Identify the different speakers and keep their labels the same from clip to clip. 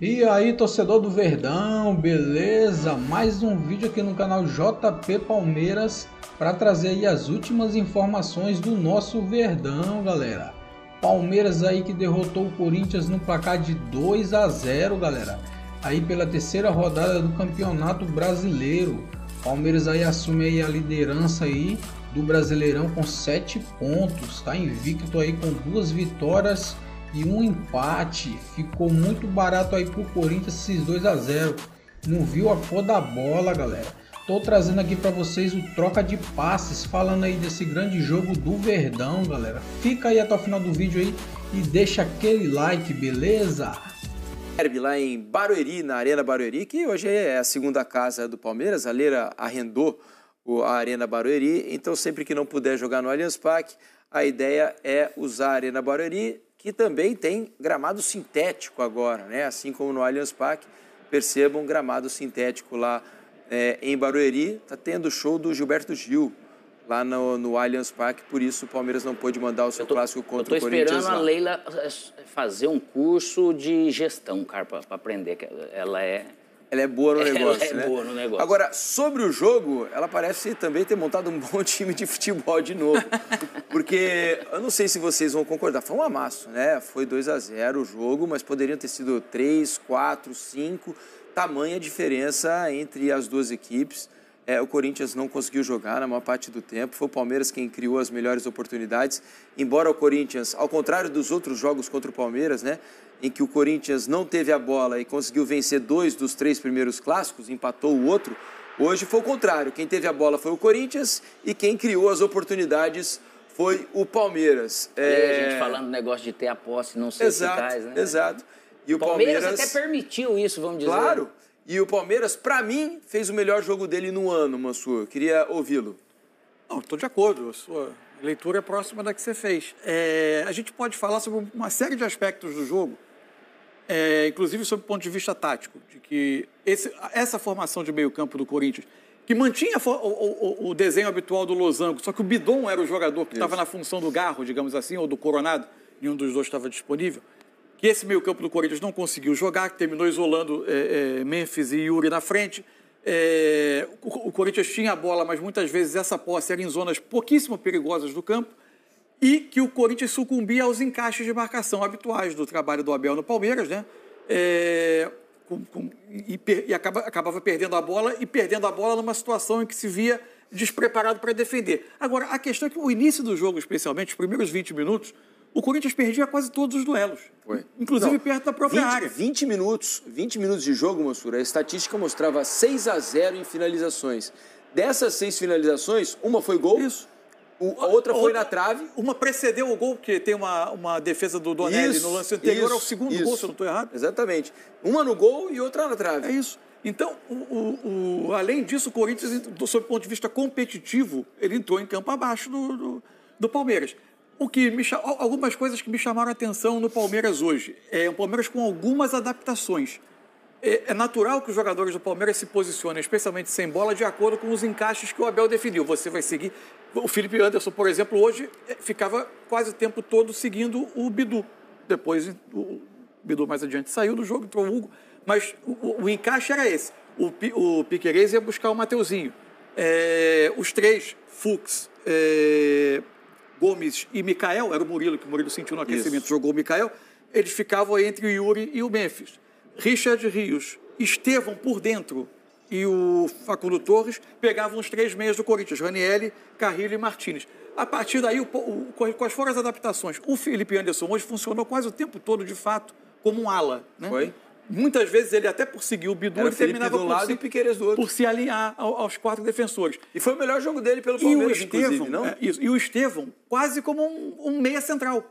Speaker 1: E aí, torcedor do Verdão, beleza? Mais um vídeo aqui no canal JP Palmeiras para trazer aí as últimas informações do nosso Verdão, galera. Palmeiras aí que derrotou o Corinthians no placar de 2-0, galera. Aí pela terceira rodada do Campeonato Brasileiro. Palmeiras aí assume aí a liderança aí do Brasileirão com 7 pontos, tá invicto aí com 2 vitórias e um empate. Ficou muito barato aí pro Corinthians esses 2-0. Não viu a cor da bola, galera. Tô trazendo aqui para vocês o troca de passes, falando aí desse grande jogo do Verdão, galera. Fica aí até o final do vídeo aí e deixa aquele like, beleza?
Speaker 2: Derby lá em Barueri, na Arena Barueri, que hoje é a segunda casa do Palmeiras. A Leira arrendou a Arena Barueri, então sempre que não puder jogar no Allianz Parque, a ideia é usar a Arena Barueri, que também tem gramado sintético agora, né? Assim como no Allianz Parque, percebam, gramado sintético lá em Barueri. Tá tendo show do Gilberto Gil lá no Allianz Parque, por isso o Palmeiras não pôde mandar o seu clássico contra o Corinthians.
Speaker 3: Eu estou esperando a Leila fazer um curso de gestão, cara, para aprender. Ela é
Speaker 2: boa no negócio,
Speaker 3: ela é boa no negócio.
Speaker 2: Agora, sobre o jogo, ela parece também ter montado um bom time de futebol de novo. Porque, eu não sei se vocês vão concordar, foi um amasso, né? Foi 2-0 o jogo, mas poderiam ter sido 3, 4, 5. Tamanha diferença entre as duas equipes. O Corinthians não conseguiu jogar na maior parte do tempo. Foi o Palmeiras quem criou as melhores oportunidades. Embora o Corinthians, ao contrário dos outros jogos contra o Palmeiras, né, em que o Corinthians não teve a bola e conseguiu vencer 2 dos 3 primeiros clássicos, empatou o outro, hoje foi o contrário. Quem teve a bola foi o Corinthians e quem criou as oportunidades foi o Palmeiras.
Speaker 3: A gente falando do negócio de ter a posse, não ser eficaz, né?
Speaker 2: Exato. E o
Speaker 3: Palmeiras até permitiu isso, vamos dizer.
Speaker 2: Claro. E o Palmeiras, para mim, fez o melhor jogo dele no ano, Mansur. Queria ouvi-lo.
Speaker 4: Não, estou de acordo. A sua leitura é próxima da que você fez. A gente pode falar sobre uma série de aspectos do jogo, inclusive sob o ponto de vista tático, de que essa formação de meio campo do Corinthians, que mantinha o desenho habitual do losango, só que o Bidon era o jogador que estava na função do Garro, digamos assim, ou do Coronado, nenhum dos dois estava disponível, que esse meio-campo do Corinthians não conseguiu jogar, que terminou isolando Memphis e Yuri na frente. O Corinthians tinha a bola, mas muitas vezes essa posse era em zonas pouquíssimo perigosas do campo, e que o Corinthians sucumbia aos encaixes de marcação habituais do trabalho do Abel no Palmeiras, né? E acabava perdendo a bola numa situação em que se via despreparado para defender. Agora, a questão é que o início do jogo, especialmente, os primeiros 20 minutos, o Corinthians perdia quase todos os duelos, inclusive perto da própria área.
Speaker 2: 20 minutos de jogo, Mansur, a estatística mostrava 6-0 em finalizações. Dessas 6 finalizações, uma foi gol,
Speaker 4: Isso.
Speaker 2: A outra foi na trave.
Speaker 4: Uma precedeu o gol, porque tem uma defesa do Donelli no lance anterior ao segundo gol, se eu não estou errado.
Speaker 2: Exatamente. Uma no gol e outra na trave.
Speaker 4: É isso. Então, além disso, o Corinthians, sob o ponto de vista competitivo, ele entrou em campo abaixo do Palmeiras. Algumas coisas que me chamaram a atenção no Palmeiras hoje. O Palmeiras com algumas adaptações. É natural que os jogadores do Palmeiras se posicionem, especialmente sem bola, de acordo com os encaixes que o Abel definiu. Você vai seguir... O Felipe Anderson, por exemplo, hoje ficava quase o tempo todo seguindo o Bidu. Depois o Bidu mais adiante saiu do jogo, entrou o Hugo. Mas o encaixe era esse. O Piquerez ia buscar o Mateuzinho. Os três, Fux... Gomes e Mikael, era o Murilo, que o Murilo sentiu no aquecimento, jogou o Mikael, eles ficavam entre o Yuri e o Memphis. Richard Rios, Estevão por dentro e o Facundo Torres pegavam os 3 meias do Corinthians, Ranieri, Carrilho e Martínez. A partir daí, quais foram as adaptações? O Felipe Anderson hoje funcionou quase o tempo todo, de fato, como um ala. Né?
Speaker 2: Foi.
Speaker 4: Muitas vezes ele até por seguir o Bidu, ele terminava
Speaker 2: por
Speaker 4: se alinhar aos 4 defensores.
Speaker 2: E foi o melhor jogo dele pelo Palmeiras, inclusive, não?
Speaker 4: E o Estevão quase como um meia central.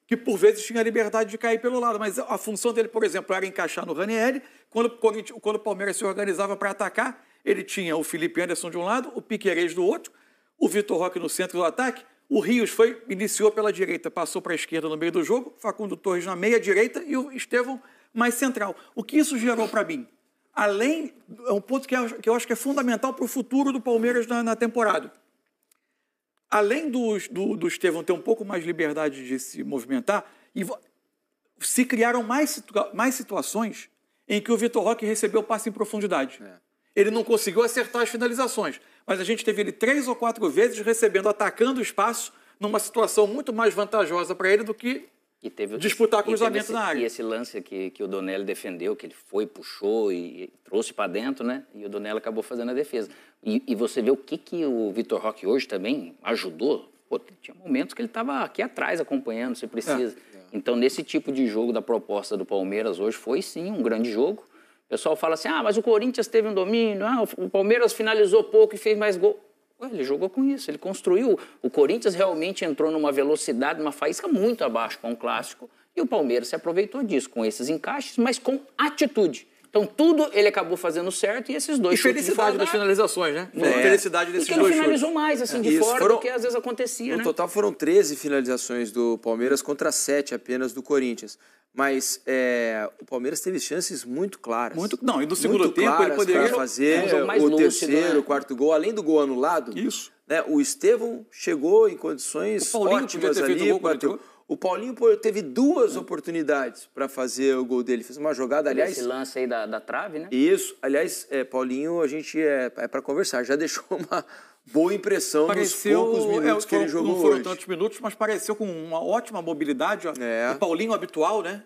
Speaker 4: Que por vezes tinha a liberdade de cair pelo lado. Mas a função dele, por exemplo, era encaixar no Ranieri. Quando o Palmeiras se organizava para atacar, ele tinha o Felipe Anderson de um lado, o Piquerez do outro, o Vitor Roque no centro do ataque. O Rios iniciou pela direita, passou para a esquerda no meio do jogo, Facundo Torres na meia direita e o Estevão mais central. O que isso gerou para mim? É um ponto que eu acho que é fundamental para o futuro do Palmeiras na temporada. Além do Estevão ter um pouco mais de liberdade de se movimentar, se criaram mais situações em que o Vitor Roque recebeu passe em profundidade. Ele não conseguiu acertar as finalizações, mas a gente teve ele 3 ou 4 vezes recebendo, atacando o espaço, numa situação muito mais vantajosa para ele do que disputar cruzamento na área.
Speaker 3: E esse lance que o Donelli defendeu, que ele foi, puxou e trouxe para dentro, né? E o Donelli acabou fazendo a defesa. E você vê o que o Vitor Roque hoje também ajudou. Pô, tinha momentos que ele estava aqui atrás acompanhando, se precisa. Então, nesse tipo de jogo da proposta do Palmeiras hoje, foi sim um grande jogo. O pessoal fala assim, mas o Corinthians teve um domínio, o Palmeiras finalizou pouco e fez mais gol. Ele jogou com isso, ele construiu. O Corinthians realmente entrou numa velocidade, numa faísca muito abaixo com o clássico, e o Palmeiras se aproveitou disso, com esses encaixes, mas com atitude. Então, tudo ele acabou fazendo certo e esses dois chutes de fora
Speaker 4: das finalizações, né? Felicidade desses dois chutes.
Speaker 3: E que finalizou mais, assim, de fora do que às vezes acontecia,
Speaker 2: no
Speaker 3: né?
Speaker 2: total foram 13 finalizações do Palmeiras contra 7 apenas do Corinthians. Mas o Palmeiras teve chances muito claras.
Speaker 4: E no segundo tempo ele poderia
Speaker 2: fazer o terceiro, o quarto gol. Além do gol anulado,
Speaker 4: isso.
Speaker 2: Né, o Estevão chegou em condições ótimas ali. O Paulinho teve 2 oportunidades para fazer o gol dele. Fez uma jogada, aliás...
Speaker 3: Esse lance aí da trave, né?
Speaker 2: Isso. Aliás, Paulinho, a gente é para conversar. Já deixou uma boa impressão nos poucos minutos que ele jogou hoje.
Speaker 4: Não foram tantos minutos, mas pareceu com uma ótima mobilidade. O Paulinho habitual, né?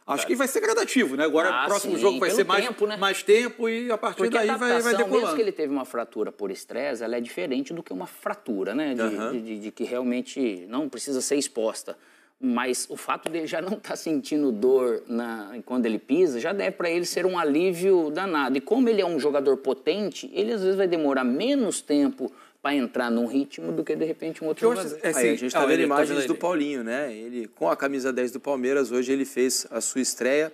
Speaker 4: Acho que vai ser gradativo, né? Agora o próximo jogo vai ser mais tempo e a partir daí vai decolando.
Speaker 3: Mesmo que ele teve uma fratura por estresse, ela é diferente do que uma fratura, né? De que realmente não precisa ser exposta. Mas o fato dele já não estar sentindo dor quando ele pisa, já deve para ele ser um alívio danado. E como ele é um jogador potente, ele às vezes vai demorar menos tempo para entrar num ritmo do que, de repente, um outro jogador.
Speaker 2: A gente está vendo imagens do Paulinho, né? Ele, com a camisa 10 do Palmeiras, hoje ele fez a sua estreia,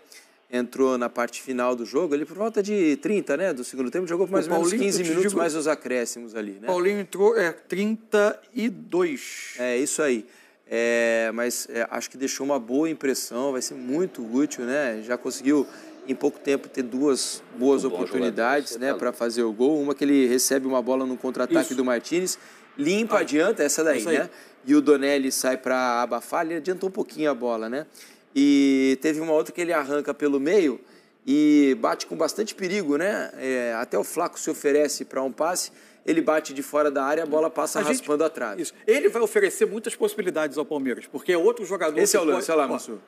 Speaker 2: entrou na parte final do jogo, ele por volta de 30, né? Do segundo tempo, jogou por mais ou menos 15 minutos, mais os acréscimos ali, né?
Speaker 4: Paulinho entrou 32.
Speaker 2: É, isso aí. Mas acho que deixou uma boa impressão, vai ser muito útil, né? Já conseguiu, em pouco tempo, ter 2 boas oportunidades, né, para fazer o gol. Uma que ele recebe uma bola no contra-ataque do Martínez, limpa, adianta, essa daí, né? E o Donelli sai para abafar, ele adiantou um pouquinho a bola, né? E teve uma outra que ele arranca pelo meio e bate com bastante perigo, né? Até o Flaco se oferece para um passe, ele bate de fora da área, a bola passa raspando a trave.
Speaker 4: Isso. Ele vai oferecer muitas possibilidades ao Palmeiras, porque é outro jogador...
Speaker 2: Esse é o lance, olha lá, Massu.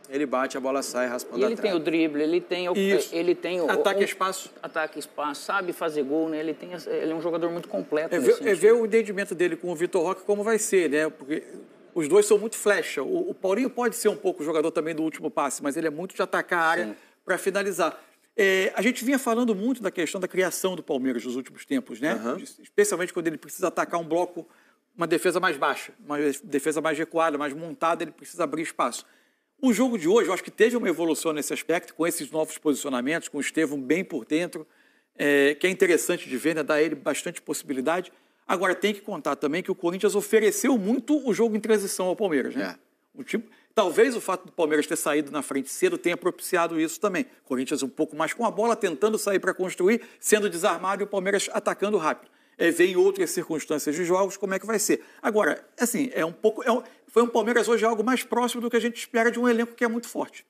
Speaker 2: Ele bate, a bola sai raspando a trave.
Speaker 3: Ele tem o drible, ele tem o
Speaker 4: ataque espaço.
Speaker 3: Ataque espaço, sabe fazer gol, né? Ele é um jogador muito completo.
Speaker 4: Ver o entendimento dele com o Vitor Roque como vai ser, né? Porque os dois são muito flecha. O Paulinho pode ser um pouco jogador também do último passe, mas ele é muito de atacar a área para finalizar. A gente vinha falando muito da questão da criação do Palmeiras nos últimos tempos, né? Especialmente quando ele precisa atacar um bloco, uma defesa mais baixa, uma defesa mais recuada, mais montada, ele precisa abrir espaço. O jogo de hoje, eu acho que teve uma evolução nesse aspecto, com esses novos posicionamentos, com o Estevão bem por dentro, que é interessante de ver, né? Dá a ele bastante possibilidade. Agora, tem que contar também que o Corinthians ofereceu muito o jogo em transição ao Palmeiras, né? Talvez o fato do Palmeiras ter saído na frente cedo tenha propiciado isso também. O Corinthians um pouco mais com a bola, tentando sair para construir, sendo desarmado e o Palmeiras atacando rápido. Ver em outras circunstâncias de jogos como é que vai ser. Agora, assim, foi um Palmeiras hoje algo mais próximo do que a gente espera de um elenco que é muito forte.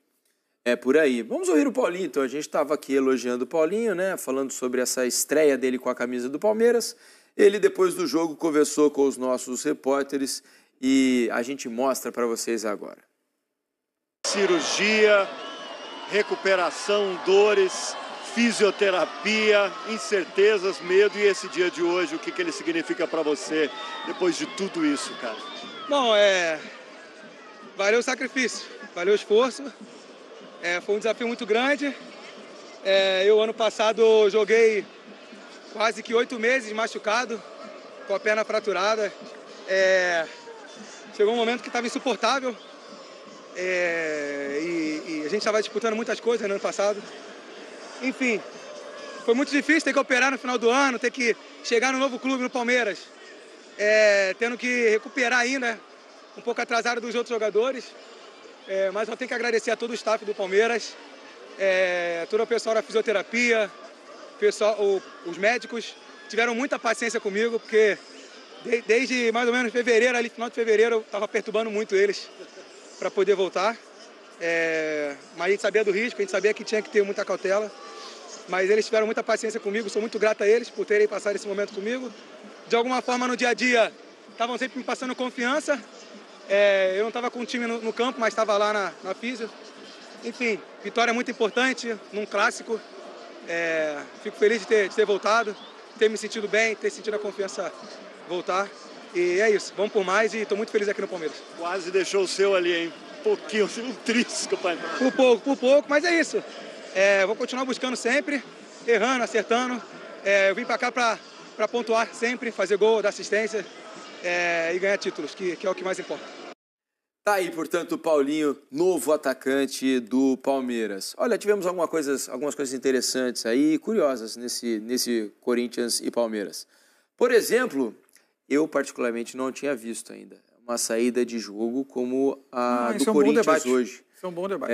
Speaker 2: É por aí. Vamos ouvir o Paulinho, então. A gente estava aqui elogiando o Paulinho, né? Falando sobre essa estreia dele com a camisa do Palmeiras. Ele, depois do jogo, conversou com os nossos repórteres e a gente mostra para vocês agora.
Speaker 5: Cirurgia, recuperação, dores, fisioterapia, incertezas, medo, e esse dia de hoje, o que ele significa para você depois de tudo isso, cara?
Speaker 6: Bom, valeu o sacrifício, valeu o esforço, foi um desafio muito grande. Eu, ano passado, joguei quase que 8 meses machucado, com a perna fraturada. Chegou um momento que estava insuportável, e a gente estava disputando muitas coisas no ano passado. Enfim, foi muito difícil ter que operar no final do ano, ter que chegar no novo clube, no Palmeiras, tendo que recuperar ainda, um pouco atrasado dos outros jogadores. Mas eu tenho que agradecer a todo o staff do Palmeiras, todo o pessoal da fisioterapia, os médicos tiveram muita paciência comigo, porque desde mais ou menos fevereiro, ali final de fevereiro, eu estava perturbando muito eles para poder voltar. Mas a gente sabia do risco, a gente sabia que tinha que ter muita cautela. Mas eles tiveram muita paciência comigo, sou muito grato a eles por terem passado esse momento comigo. De alguma forma, no dia a dia, estavam sempre me passando confiança. Eu não estava com o time no campo, mas estava lá na física. Enfim, vitória muito importante num clássico. Fico feliz de ter voltado, ter me sentido bem, ter sentido a confiança voltar. E é isso, vamos por mais e estou muito feliz aqui no Palmeiras.
Speaker 5: Quase deixou o seu ali, hein? Um pouquinho, um trisco, pai.
Speaker 6: Por pouco, mas é isso. Vou continuar buscando sempre, errando, acertando. Eu vim para cá para pontuar sempre, fazer gol, dar assistência e ganhar títulos, que é o que mais importa.
Speaker 2: Tá aí, portanto, o Paulinho, novo atacante do Palmeiras. Olha, tivemos algumas coisas interessantes aí, curiosas nesse Corinthians e Palmeiras. Por exemplo, eu particularmente não tinha visto ainda uma saída de jogo como a do Corinthians hoje.
Speaker 4: Isso é um bom debate.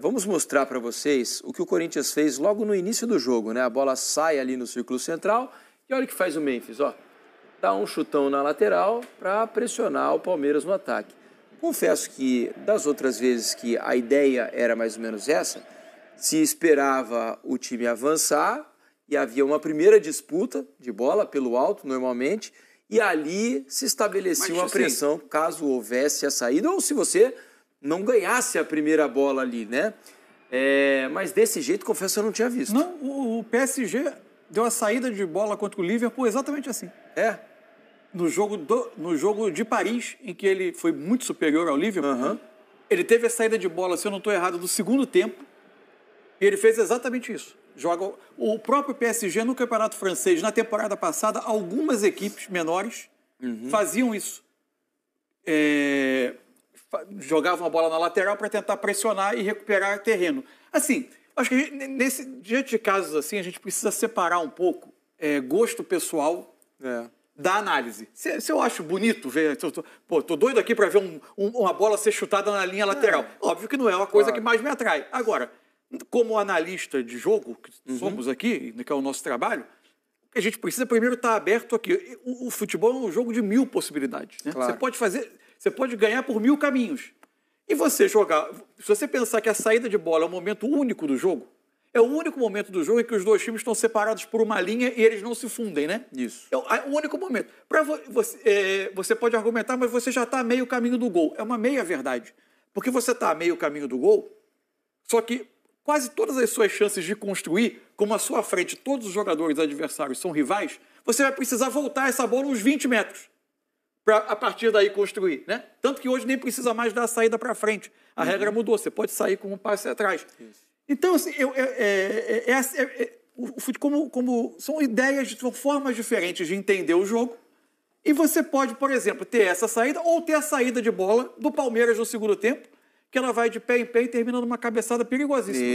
Speaker 2: Vamos mostrar para vocês o que o Corinthians fez logo no início do jogo, né? A bola sai ali no círculo central e olha o que faz o Memphis, ó. Dá um chutão na lateral para pressionar o Palmeiras no ataque. Confesso que das outras vezes que a ideia era mais ou menos essa, se esperava o time avançar e havia uma primeira disputa de bola pelo alto, normalmente, e ali se estabelecia uma pressão caso houvesse a saída ou se você não ganhasse a primeira bola ali, né? Mas desse jeito, confesso que eu não tinha visto.
Speaker 4: Não, o PSG deu a saída de bola contra o Liverpool exatamente assim. No jogo de Paris, em que ele foi muito superior ao Liverpool, ele teve a saída de bola, se eu não estou errado, do segundo tempo, e ele fez exatamente isso. O próprio PSG no Campeonato Francês, na temporada passada, algumas equipes menores faziam isso. Jogavam a bola na lateral para tentar pressionar e recuperar terreno. Assim, acho que diante de casos assim, a gente precisa separar um pouco gosto pessoal da análise. Se eu acho bonito ver... Tô doido aqui para ver uma bola ser chutada na linha lateral. Óbvio que não é uma coisa que mais me atrai. Agora, como analista de jogo, que somos aqui, que é o nosso trabalho, a gente precisa primeiro estar aberto aqui. O futebol é um jogo de 1000 possibilidades. Né?
Speaker 2: Claro.
Speaker 4: Você pode ganhar por 1000 caminhos. E você jogar... Se você pensar que a saída de bola é o momento único do jogo, é o único momento do jogo em que os dois times estão separados por uma linha e eles não se fundem, né?
Speaker 2: Isso.
Speaker 4: É o único momento. Você pode argumentar, mas você já está a meio caminho do gol. É uma meia verdade. Porque você está a meio caminho do gol, só que quase todas as suas chances de construir, como à sua frente todos os jogadores adversários são rivais, você vai precisar voltar essa bola uns 20 metros para a partir daí construir, né? Tanto que hoje nem precisa mais dar a saída para frente. A regra mudou, você pode sair com um passe atrás. Isso. Então, assim, como são ideias, são formas diferentes de entender o jogo, e você pode, por exemplo, ter essa saída ou ter a saída de bola do Palmeiras no segundo tempo, que ela vai de pé em pé e termina numa cabeçada perigosíssima.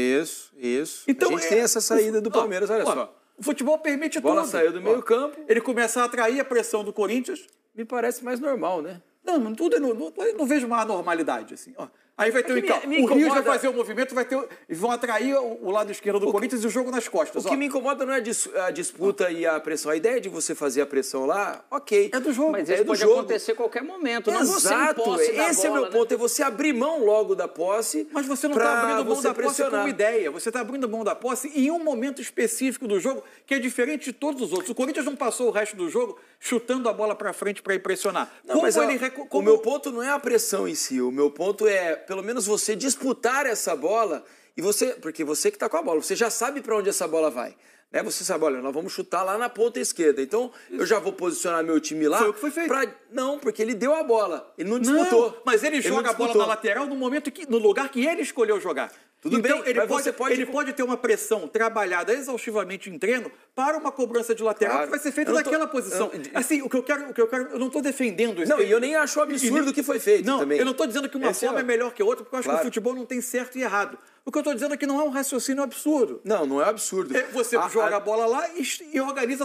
Speaker 2: Isso.
Speaker 4: Então,
Speaker 2: a gente tem essa saída do Palmeiras, olha só.
Speaker 4: O futebol permite tudo.
Speaker 2: A bola saiu do meio campo.
Speaker 4: Ele começa a atrair a pressão do Corinthians.
Speaker 2: Me parece mais normal, né?
Speaker 4: Não, tudo não vejo uma anormalidade, assim. Aí vai ter o Rio vai fazer o movimento, vão atrair o lado esquerdo do Corinthians e o jogo nas costas.
Speaker 2: O que me incomoda não é a disputa e a pressão. A ideia de você fazer a pressão lá, ok.
Speaker 4: É do jogo.
Speaker 3: Mas isso pode acontecer a qualquer momento. Não
Speaker 2: Exato. Esse é o meu ponto. É você abrir mão logo da posse.
Speaker 4: Mas você não está abrindo mão da posse como ideia. Você está abrindo mão da posse em um momento específico do jogo que é diferente de todos os outros. O Corinthians não passou o resto do jogo chutando a bola para frente para ir pressionar.
Speaker 2: Não, mas o meu ponto não é a pressão em si. O meu ponto é, pelo menos, você disputar essa bola, porque você que está com a bola, você já sabe para onde essa bola vai. Né? Você sabe, olha, nós vamos chutar lá na ponta esquerda. Então, eu já vou posicionar meu time lá.
Speaker 4: Foi o que foi feito.
Speaker 2: Não, porque ele deu a bola. Ele não disputou.
Speaker 4: Não, mas ele joga a bola na lateral no lugar que ele escolheu jogar.
Speaker 2: Tudo
Speaker 4: então,
Speaker 2: bem,
Speaker 4: ele pode ter uma pressão trabalhada exaustivamente em treino para uma cobrança de lateral que vai ser feita naquela posição. Assim, o que eu quero, eu não estou defendendo isso.
Speaker 2: Não, e eu nem acho absurdo o que foi feito também.
Speaker 4: Eu não estou dizendo que uma forma é melhor que a outra, porque eu acho que o futebol não tem certo e errado. O que eu estou dizendo é que não é um raciocínio absurdo.
Speaker 2: Não, não é absurdo.
Speaker 4: Você joga a bola lá e organiza.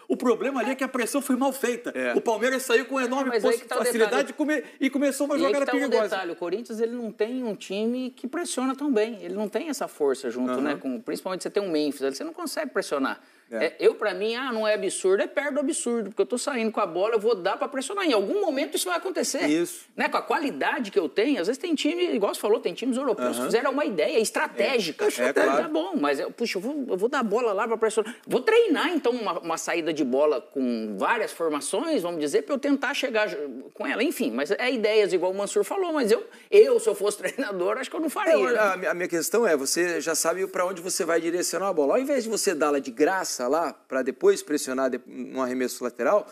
Speaker 4: O problema ali é que a pressão foi mal feita. O Palmeiras saiu com enorme facilidade e começou uma jogada perigosa.
Speaker 3: Detalhe, o Corinthians ele não tem um time que pressiona tão bem. Ele não tem essa força junto, né? Principalmente você tem um Memphis, você não consegue pressionar. Pra mim, não é absurdo, é perto do absurdo, porque eu tô saindo com a bola, eu vou dar pra pressionar. Em algum momento isso vai acontecer.
Speaker 2: Isso.
Speaker 3: Né? Com a qualidade que eu tenho, às vezes tem time, igual você falou, tem times europeus que fizeram uma ideia estratégica.
Speaker 2: Claro.
Speaker 3: Tá bom, mas eu vou dar a bola lá pra pressionar. Vou treinar, então, uma saída de bola com várias formações, vamos dizer, pra eu tentar chegar com ela. Enfim, mas é ideias, igual o Mansur falou, mas eu se eu fosse treinador, acho que eu não faria.
Speaker 2: A minha questão é, você já sabe pra onde você vai direcionar a bola. Ao invés de você dar ela de graça lá, para depois pressionar um arremesso lateral,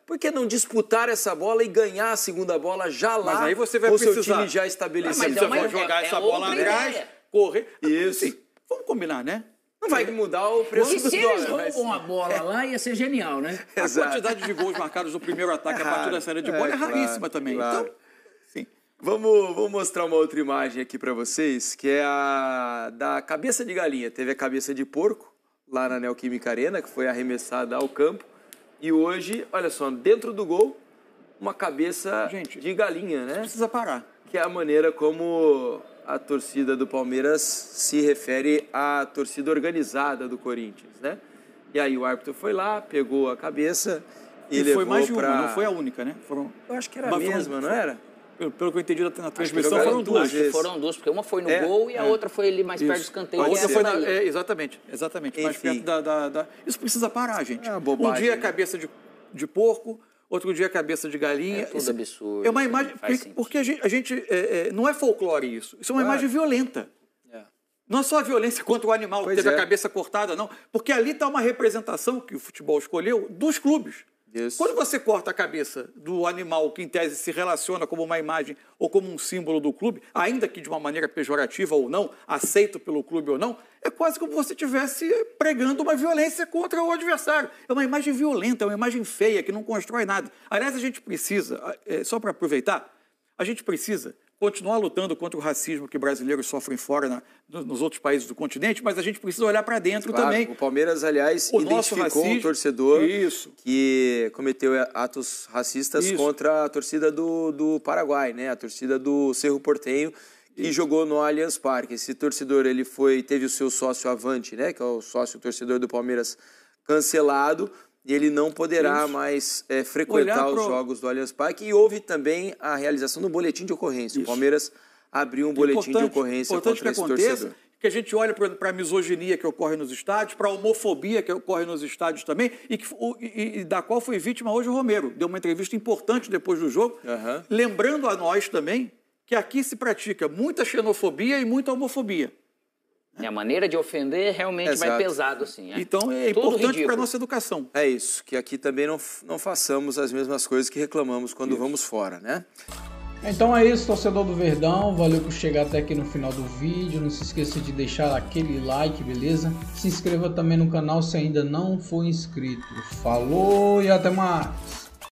Speaker 2: por que não disputar essa bola e ganhar a segunda bola já lá,
Speaker 4: mas aí você vai
Speaker 2: com o
Speaker 4: precisar.
Speaker 2: seu time já estabelecido?
Speaker 4: Você vai jogar essa bola atrás, correr.
Speaker 2: Isso.
Speaker 4: Assim, vamos combinar, né?
Speaker 2: Não vai mudar o preço do
Speaker 3: se
Speaker 2: dólar.
Speaker 3: eles roubam a bola lá, ia ser genial, né?
Speaker 4: A quantidade de gols marcados no primeiro ataque a partir da saída de bola é raríssima também.
Speaker 2: Claro.
Speaker 4: Então, sim.
Speaker 2: Vamos mostrar uma outra imagem aqui para vocês, que é a da cabeça de galinha. Teve a cabeça de porco, lá na Neoquímica Arena, que foi arremessada ao campo. E hoje, olha só, dentro do gol, uma cabeça de galinha, né?
Speaker 4: Precisa parar.
Speaker 2: Que é a maneira como a torcida do Palmeiras se refere à torcida organizada do Corinthians, né? E aí o árbitro foi lá, pegou a cabeça e levou
Speaker 4: foi mais de uma,
Speaker 2: pra...
Speaker 4: não foi a única, né?
Speaker 2: Eu acho que era a mesma, não era?
Speaker 4: Pelo que eu entendi na transmissão,
Speaker 2: foram duas.
Speaker 3: Foram duas, porque uma foi no gol e a outra foi ali mais perto do escanteio.
Speaker 4: A outra foi exatamente. Mais
Speaker 2: Enfim.
Speaker 4: perto da... Isso precisa parar, gente.
Speaker 2: É uma bobagem,
Speaker 4: um dia é
Speaker 2: né?
Speaker 4: cabeça de porco, outro dia é cabeça de galinha.
Speaker 3: É tudo absurdo.
Speaker 4: É uma imagem... Porque a gente não é folclore isso. Isso é uma imagem violenta. Não é só a violência contra o animal que teve a cabeça cortada, não. Porque ali está uma representação que o futebol escolheu dos clubes. Isso. Quando você corta a cabeça do animal que, em tese, se relaciona como uma imagem ou como um símbolo do clube, ainda que de uma maneira pejorativa ou não, aceito pelo clube ou não, é quase como se você estivesse pregando uma violência contra o adversário. É uma imagem violenta, é uma imagem feia, que não constrói nada. Aliás, a gente precisa, só para aproveitar, a gente precisa continuar lutando contra o racismo que brasileiros sofrem fora nos outros países do continente, mas a gente precisa olhar para dentro também.
Speaker 2: O Palmeiras, aliás, identificou um torcedor que cometeu atos racistas contra a torcida do Paraguai, né? A torcida do Cerro Porteño, que jogou no Allianz Parque. Esse torcedor teve o seu sócio Avante, né? Que é o sócio torcedor do Palmeiras, cancelado. E ele não poderá mais frequentar os jogos do Allianz Parque. E houve também a realização do boletim de ocorrência. O Palmeiras abriu um boletim de ocorrência contra esse torcedor.
Speaker 4: Que a gente olhe para a misoginia que ocorre nos estádios, para a homofobia que ocorre nos estádios também, e da qual foi vítima hoje o Romero. Deu uma entrevista importante depois do jogo, lembrando a nós também que aqui se pratica muita xenofobia e muita homofobia.
Speaker 3: A maneira de ofender realmente vai pesado, assim.
Speaker 4: Então é importante para a nossa educação.
Speaker 2: É isso, que aqui também não façamos as mesmas coisas que reclamamos quando vamos fora, né?
Speaker 1: Então é isso, torcedor do Verdão. Valeu por chegar até aqui no final do vídeo. Não se esqueça de deixar aquele like, beleza? Se inscreva também no canal se ainda não for inscrito. Falou e até mais!